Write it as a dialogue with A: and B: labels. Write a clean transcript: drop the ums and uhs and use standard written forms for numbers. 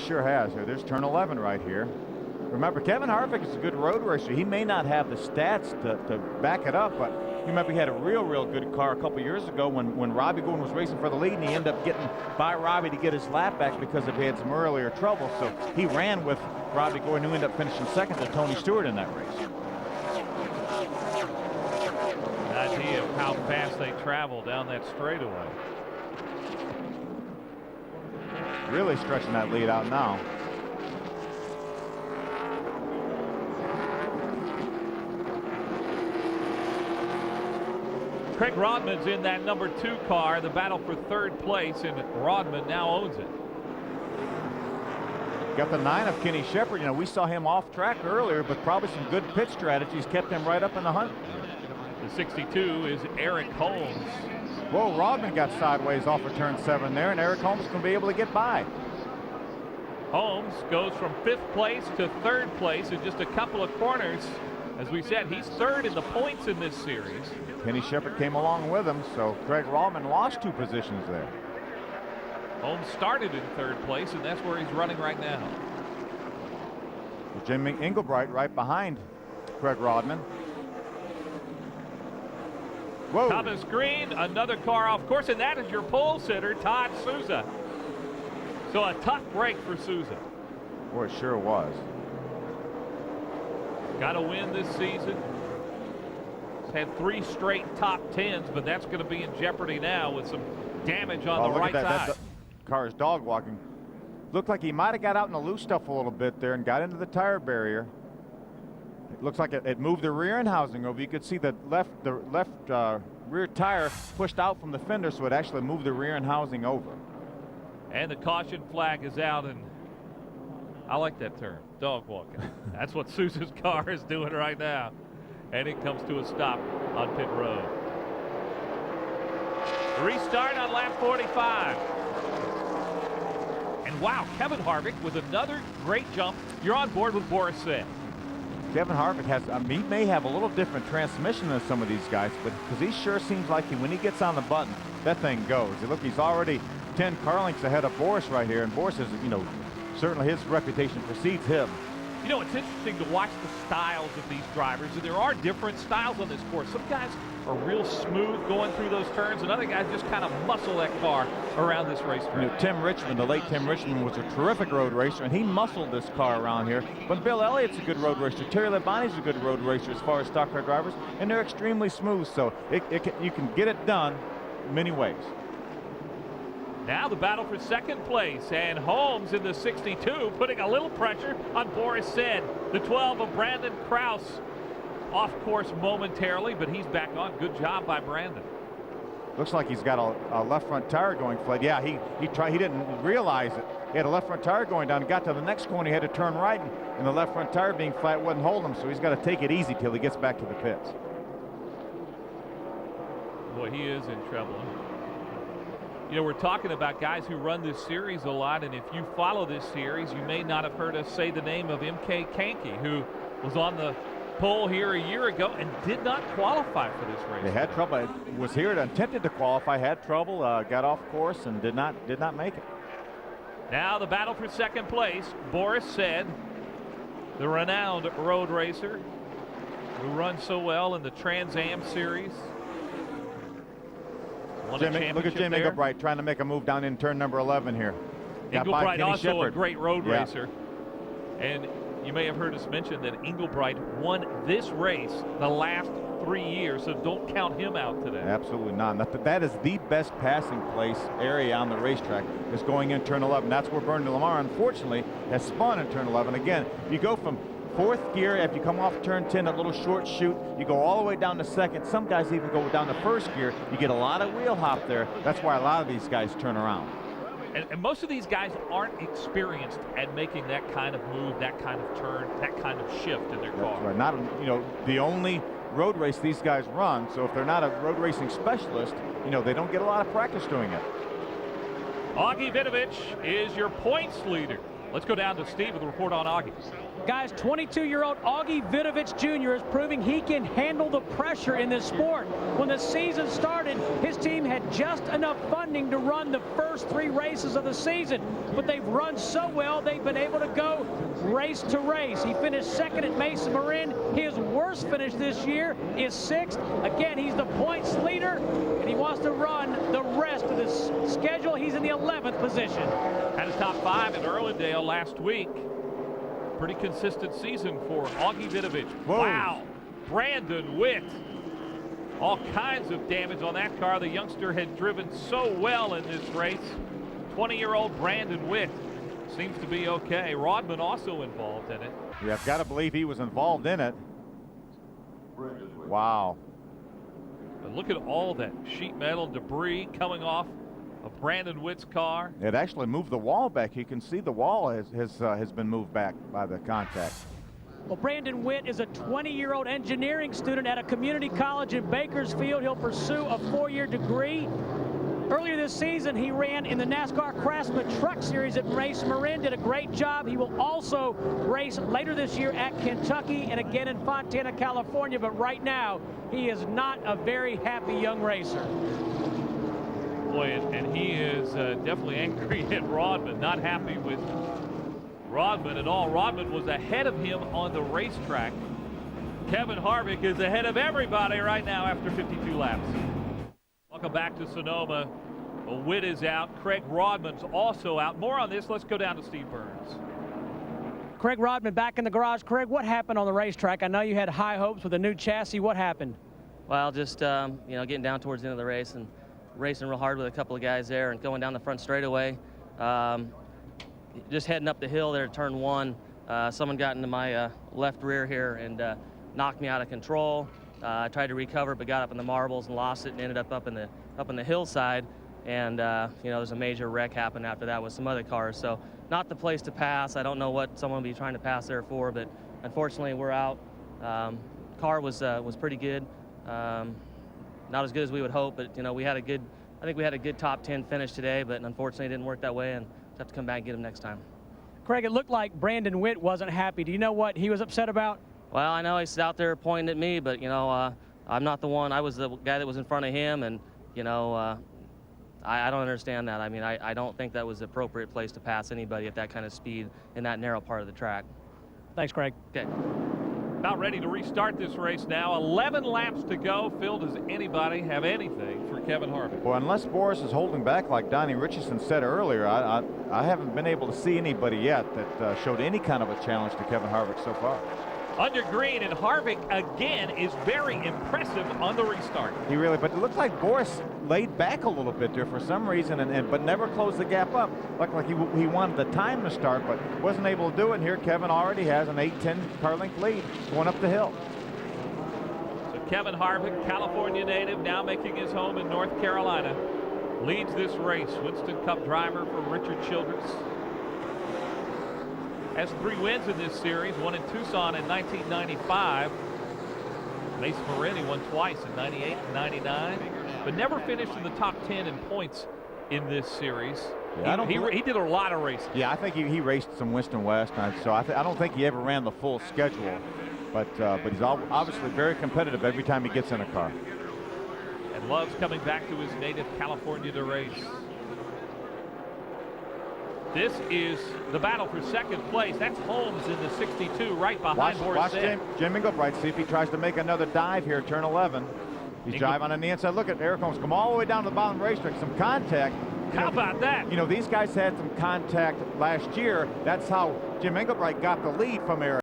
A: sure has. There's turn 11 right here. Remember, Kevin Harvick is a good road racer. He may not have the stats to back it up, but you remember he had a real good car a couple years ago when Robbie Gordon was racing for the lead, and he ended up getting by Robbie to get his lap back because he had some earlier trouble. So he ran with Robbie Gordon, who ended up finishing second to Tony Stewart in that race.
B: An idea of how fast they travel down that straightaway.
A: Really stretching that lead out now.
B: Craig Rodman's in that number 2 car. The battle for 3rd place, and Rodman now owns it.
A: Got the 9 of Kenny Shepard. You know, we saw him off track earlier, but probably some good pit strategies kept him right up in the hunt.
B: The 62 is Eric Holmes.
A: Whoa, Rodman got sideways off of turn 7 there, and Eric Holmes can be able to get by.
B: Holmes goes from 5th place to 3rd place in just a couple of corners. As we said, he's 3rd in the points in this series.
A: Kenny Shepard came along with him, so Craig Rodman lost 2 positions there.
B: Holmes started in 3rd place, and that's where he's running right now.
A: Jim Engelbright right behind Craig Rodman. Whoa.
B: Thomas Green, another car off course, and that is your pole sitter, Todd Souza. So a tough break for Souza.
A: Boy, it sure was.
B: Got to win this season. He's had 3 straight top 10s, but that's going to be in jeopardy now with some damage on the right side.
A: That car is dog walking. Looked like he might have got out in the loose stuff a little bit there and got into the tire barrier. It looks like it moved the rear end housing over. You could see the left rear tire pushed out from the fender, so it actually moved the rear end housing over.
B: And the caution flag is out, and I like that term, dog walking. That's what Sousa's car is doing right now. And it comes to a stop on pit road. Restart on lap 45. And wow, Kevin Harvick with another great jump. You're on board with Boris said.
A: Kevin Harvick has, he may have a little different transmission than some of these guys, but because he sure seems like when he gets on the button, that thing goes. Look, he's already 10 car lengths ahead of Boris right here, and Boris is, you know, certainly his reputation precedes him.
B: You know, it's interesting to watch the styles of these drivers, and there are different styles on this course. Some guys are real smooth going through those turns, and other guys just kind of muscle that car around this racetrack.
A: You know, Tim Richmond, the late Tim Richmond, was a terrific road racer, and he muscled this car around here. But Bill Elliott's a good road racer. Terry Labonte's a good road racer as far as stock car drivers, and they're extremely smooth, so you can get it done many ways.
B: Now the battle for 2nd place, and Holmes in the 62 putting a little pressure on Boris Said. The 12 of Brandon Krause off course momentarily, but he's back on. Good job by Brandon.
A: Looks like he's got a left front tire going flat. Yeah, he didn't realize it. He had a left front tire going down. He got to the next corner, he had to turn right, and the left front tire being flat wouldn't hold him, so he's got to take it easy till he gets back to the pits.
B: Boy, he is in trouble. You know, we're talking about guys who run this series a lot, and if you follow this series, you may not have heard us say the name of M.K. Kanke, who was on the pole here a year ago and did not qualify for this race.
A: They had trouble. Was here and attempted to qualify, had trouble, got off course, and did not make it.
B: Now the battle for 2nd place. Boris Said, the renowned road racer who runs so well in the Trans Am series.
A: Look at Jim Engelbright trying to make a move down in turn number 11 here.
B: Engelbright also a great road racer. And you may have heard us mention that Engelbright won this race the last 3 years, so don't count him out today.
A: Absolutely not. That is the best passing place area on the racetrack, is going in turn 11. That's where Bernie Lamar, unfortunately, has spun in turn 11. Again, you go from 4th gear, if you come off turn 10, a little short chute, you go all the way down to 2nd. Some guys even go down to 1st gear. You get a lot of wheel hop there. That's why a lot of these guys turn around.
B: And most of these guys aren't experienced at making that kind of move, that kind of turn, that kind of shift in their car.
A: That's right. Not, you know, the only road race these guys run, so if they're not a road racing specialist, you know, they don't get a lot of practice doing it.
B: Augie Vinovich is your points leader. Let's go down to Steve with a report on Augie.
C: Guys, 22-year-old Augie Vidovich Jr. is proving he can handle the pressure in this sport. When the season started, his team had just enough funding to run the first 3 races of the season. But they've run so well, they've been able to go race to race. He finished 2nd at Mesa Marin. His worst finish this year is 6th. Again, he's the points leader, and he wants to run the rest of this schedule. He's in the 11th position.
B: Had his top 5 in Irwindale last week. Pretty consistent season for Augie Vidovich. Wow. Brandon Witt. All kinds of damage on that car. The youngster had driven so well in this race. 20-year-old Brandon Witt seems to be okay. Rodman also involved in it.
A: Yeah, I've got to believe he was involved in it. Wow.
B: But look at all that sheet metal debris coming off of Brandon Witt's car.
A: It actually moved the wall back. You can see the wall has been moved back by the contact.
C: Well, Brandon Witt is a 20-year-old engineering student at a community college in Bakersfield. He'll pursue a 4-year degree. Earlier this season, he ran in the NASCAR Craftsman Truck Series at Mesa Marin, did a great job. He will also race later this year at Kentucky and again in Fontana, California. But right now, he is not a very happy young racer.
B: Boy, and he is definitely angry at Rodman, not happy with Rodman at all. Rodman was ahead of him on the racetrack. Kevin Harvick is ahead of everybody right now after 52 laps. Welcome back to Sonoma. Well, Witt is out. Craig Rodman's also out. More on this. Let's go down to Steve Burns.
C: Craig Rodman back in the garage. Craig, what happened on the racetrack? I know you had high hopes with a new chassis. What happened?
D: Well, just, you know, getting down towards the end of the race and racing real hard with a couple of guys there and going down the front straightaway. Just heading up the hill there at turn 1, someone got into my left rear here and knocked me out of control. I tried to recover, but got up in the marbles and lost it and ended up in the hillside. And you know, there's a major wreck happened after that with some other cars. So not the place to pass. I don't know what someone would be trying to pass there for, but unfortunately we're out. Car was pretty good. Not as good as we would hope, but you know, I think we had a good top 10 finish today, but unfortunately it didn't work that way, and we'll have to come back and get him next time.
C: Craig, it looked like Brandon Witt wasn't happy. Do you know what he was upset about?
D: Well, I know he's out there pointing at me, but you know, I'm not the one. I was the guy that was in front of him, and you know, I don't understand that. I mean, I don't think that was the appropriate place to pass anybody at that kind of speed in that narrow part of the track.
C: Thanks, Craig.
D: Okay.
B: About ready to restart this race now. 11 laps to go. Phil, does anybody have anything for Kevin Harvick?
A: Well, unless Boris is holding back like Donnie Richardson said earlier, I haven't been able to see anybody yet that showed any kind of a challenge to Kevin Harvick so far.
B: Under green, and Harvick again is very impressive on the restart.
A: He really, but it looks like Boris laid back a little bit there for some reason, but never closed the gap up. Looked like he wanted the time to start, but wasn't able to do it. And here Kevin already has an 8-10 car length lead going up the hill.
B: So Kevin Harvick, California native, now making his home in North Carolina, leads this race. Winston Cup driver for Richard Childress. Has 3 wins in this series, one in Tucson in 1995. Mesa Marin, he won twice in 98 and 99, but never finished in the top 10 in points in this series. Yeah, he did a lot of racing.
A: Yeah, I think he raced some Winston West, so I don't think he ever ran the full schedule, but he's obviously very competitive every time he gets in a car.
B: And loves coming back to his native California to race. This is the battle for second place. That's Holmes in the 62 right behind Boris.
A: Watch Jim Inglebright, see if he tries to make another dive here, turn 11. He's driving on the inside. Look at Eric Holmes come all the way down to the bottom of the racetrack. Some contact.
B: How about that?
A: You know, these guys had some contact last year. That's how Jim Inglebright got the lead from Eric.